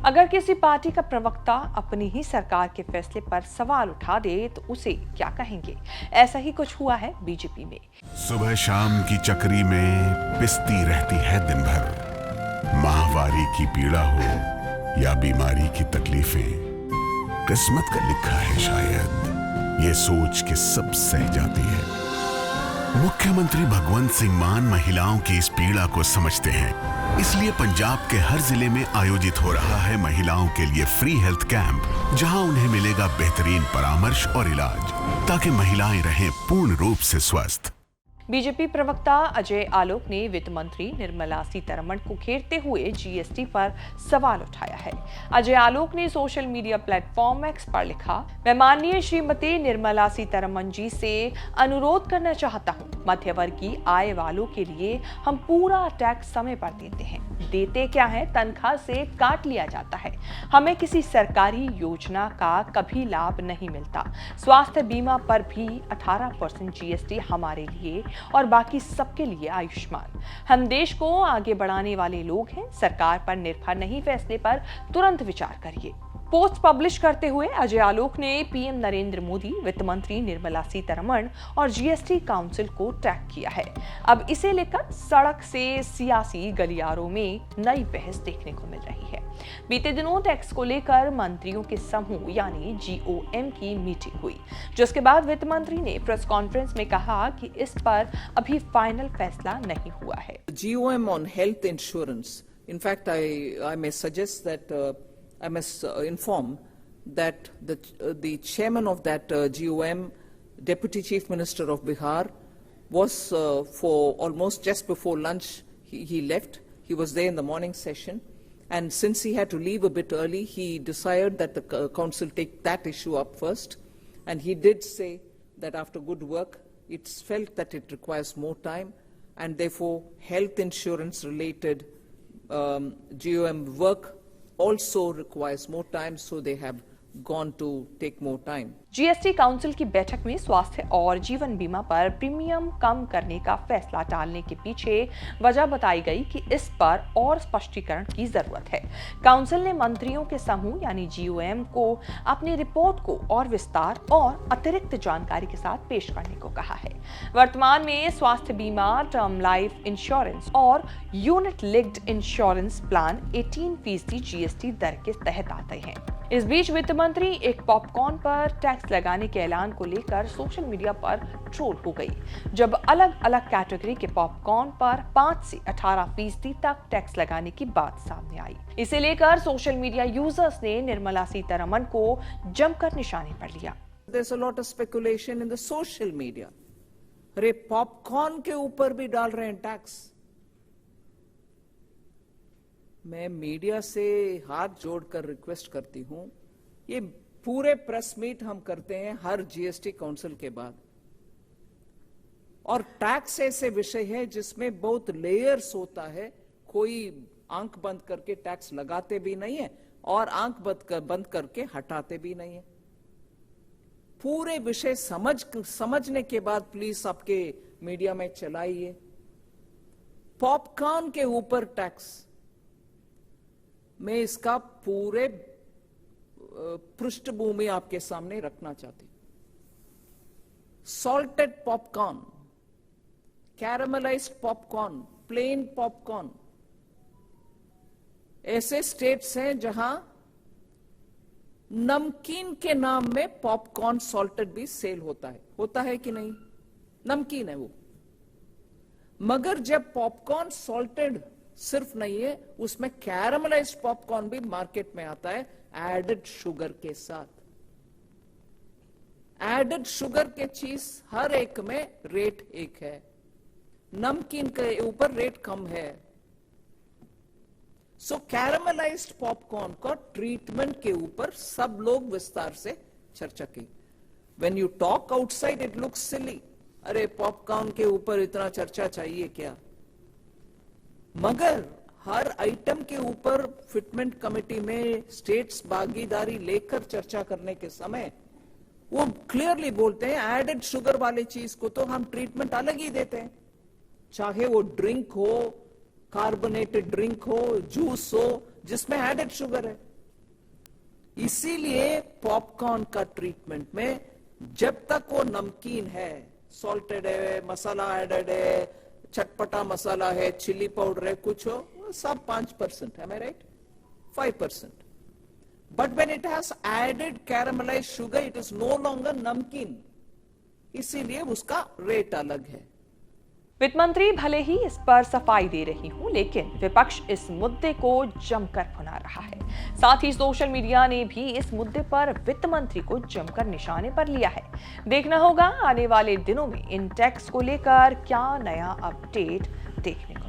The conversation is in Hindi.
अगर किसी पार्टी का प्रवक्ता अपनी ही सरकार के फैसले पर सवाल उठा दे तो उसे क्या कहेंगे? ऐसा ही कुछ हुआ है बीजेपी में। सुबह शाम की चक्री में पिसती रहती है दिन भर। माहवारी की पीड़ा हो या बीमारी की तकलीफें, किस्मत का लिखा है शायद, ये सोच के सब सह जाती है। मुख्यमंत्री भगवंत सिंह मान महिलाओं की इस पीड़ा को समझते हैं, इसलिए पंजाब के हर जिले में आयोजित हो रहा है महिलाओं के लिए फ्री हेल्थ कैंप, जहां उन्हें मिलेगा बेहतरीन परामर्श और इलाज, ताकि महिलाएं रहें पूर्ण रूप से स्वस्थ। बीजेपी प्रवक्ता अजय आलोक ने वित्त मंत्री निर्मला सीतारमण को घेरते हुए जीएसटी पर सवाल उठाया है। अजय आलोक ने सोशल मीडिया प्लेटफॉर्म एक्स पर लिखा, मैं माननीय श्रीमती निर्मला सीतारमण जी से अनुरोध करना चाहता हूं, मध्यवर्गीय आय वालों के लिए हम पूरा टैक्स समय पर देते हैं। देते क्या है? तनख्वाह से काट लिया जाता है। हमें किसी सरकारी योजना का कभी लाभ नहीं मिलता। स्वास्थ्य बीमा पर भी 18% जीएसटी हमारे लिए और बाकी सबके लिए आयुष्मान। हम देश को आगे बढ़ाने वाले लोग हैं। सरकार पर निर्भर नहीं, फैसले पर तुरंत विचार करिए। पोस्ट पब्लिश करते हुए अजय आलोक ने पीएम नरेंद्र मोदी, वित्त मंत्री निर्मला सीतारमण और जीएसटी काउंसिल को टैग किया है। अब इसे लेकर सड़क से सियासी गलियारों में नई बहस देखने को मिल रही है। बीते दिनों टैक्स को लेकर मंत्रियों के समूह यानी जीओएम की मीटिंग हुई, जिसके बाद वित्त मंत्री ने प्रेस कॉन्फ्रेंस में कहा कि इस पर अभी फाइनल फैसला नहीं हुआ है। GOM on health insurance. In fact, I may suggest that I must inform that the chairman of that GOM, Deputy Chief Minister of Bihar, was for almost just before lunch he left. He was there in the morning session, and since he had to leave a bit early, he decided that the council take that issue up first, and he did say that after good work, it's felt that it requires more time, and therefore health insurance related GOM work also requires more time, so they have gone to take more time. GST council की बैठक में स्वास्थ्य और जीवन बीमा पर प्रीमियम कम करने का फैसला टालने के पीछे वजह बताई गई कि इस पर और स्पष्टीकरण की जरूरत है। काउंसिल ने मंत्रियों के समूह यानी जीओएम को अपनी रिपोर्ट को और विस्तार और अतिरिक्त जानकारी के साथ पेश करने को कहा है। वर्तमान में स्वास्थ्य बीमा, टर्म लाइफ इंश्योरेंस और unit linked insurance plan 18% GST दर के तहत आते हैं। इस बीच वित्त मंत्री एक पॉपकॉर्न पर टैक्स लगाने के ऐलान को लेकर सोशल मीडिया पर ट्रोल हो गई, जब अलग अलग कैटेगरी के पॉपकॉर्न पर 5 से 18% तक टैक्स लगाने की बात सामने आई। इसे लेकर सोशल मीडिया यूजर्स ने निर्मला सीतारमण को जमकर निशाने पर लिया। There's a lot of speculation in the social media. अरे पॉपकॉर्न के ऊपर भी डाल रहे हैं टैक्स। मैं मीडिया से हाथ जोड़कर रिक्वेस्ट करती हूं, ये पूरे प्रेस मीट हम करते हैं हर जीएसटी काउंसिल के बाद, और टैक्स ऐसे विषय है जिसमें बहुत लेयर्स होता है। कोई आंख बंद करके टैक्स लगाते भी नहीं है और आंख बंद करके हटाते भी नहीं है। पूरे विषय समझने के बाद प्लीज आपके मीडिया में चलाइए। पॉपकॉर्न के ऊपर टैक्स, मैं इसका पूरे पृष्ठभूमि आपके सामने रखना चाहती हूं। Salted popcorn, caramelised popcorn, plain popcorn, ऐसे स्टेट्स हैं जहां नमकीन के नाम में पॉपकॉर्न सॉल्टेड भी सेल होता है कि नहीं? नमकीन है वो, मगर जब पॉपकॉर्न सॉल्टेड सिर्फ नहीं है, उसमें कैरामलाइज्ड पॉपकॉर्न भी मार्केट में आता है एडेड शुगर के साथ। एडेड शुगर के चीज हर एक में रेट एक है, नमकीन के ऊपर रेट कम है। सो कैरामलाइज्ड पॉपकॉर्न का ट्रीटमेंट के ऊपर सब लोग विस्तार से चर्चा की। When you talk outside it looks silly, अरे पॉपकॉर्न के ऊपर इतना चर्चा चाहिए क्या? मगर हर आइटम के ऊपर फिटमेंट कमेटी में स्टेट्स भागीदारी लेकर चर्चा करने के समय वो क्लियरली बोलते हैं एडेड शुगर वाले चीज को तो हम ट्रीटमेंट अलग ही देते हैं, चाहे वो ड्रिंक हो, कार्बोनेटेड ड्रिंक हो, जूस हो, जिसमें एडेड शुगर है। इसीलिए पॉपकॉर्न का ट्रीटमेंट में जब तक वो नमकीन है, सॉल्टेड है, मसाला एडेड है, चटपटा मसाला है, चिली पाउडर है, कुछ हो, वो सब 5%, am I right? 5%. But when it has added caramelized sugar, it is no longer नमकीन. इसीलिए उसका रेट अलग है. वित्त मंत्री भले ही इस पर सफाई दे रही हूं, लेकिन विपक्ष इस मुद्दे को जमकर भुना रहा है। साथ ही सोशल मीडिया ने भी इस मुद्दे पर वित्त मंत्री को जमकर निशाने पर लिया है। देखना होगा आने वाले दिनों में इन टैक्स को लेकर क्या नया अपडेट देखने को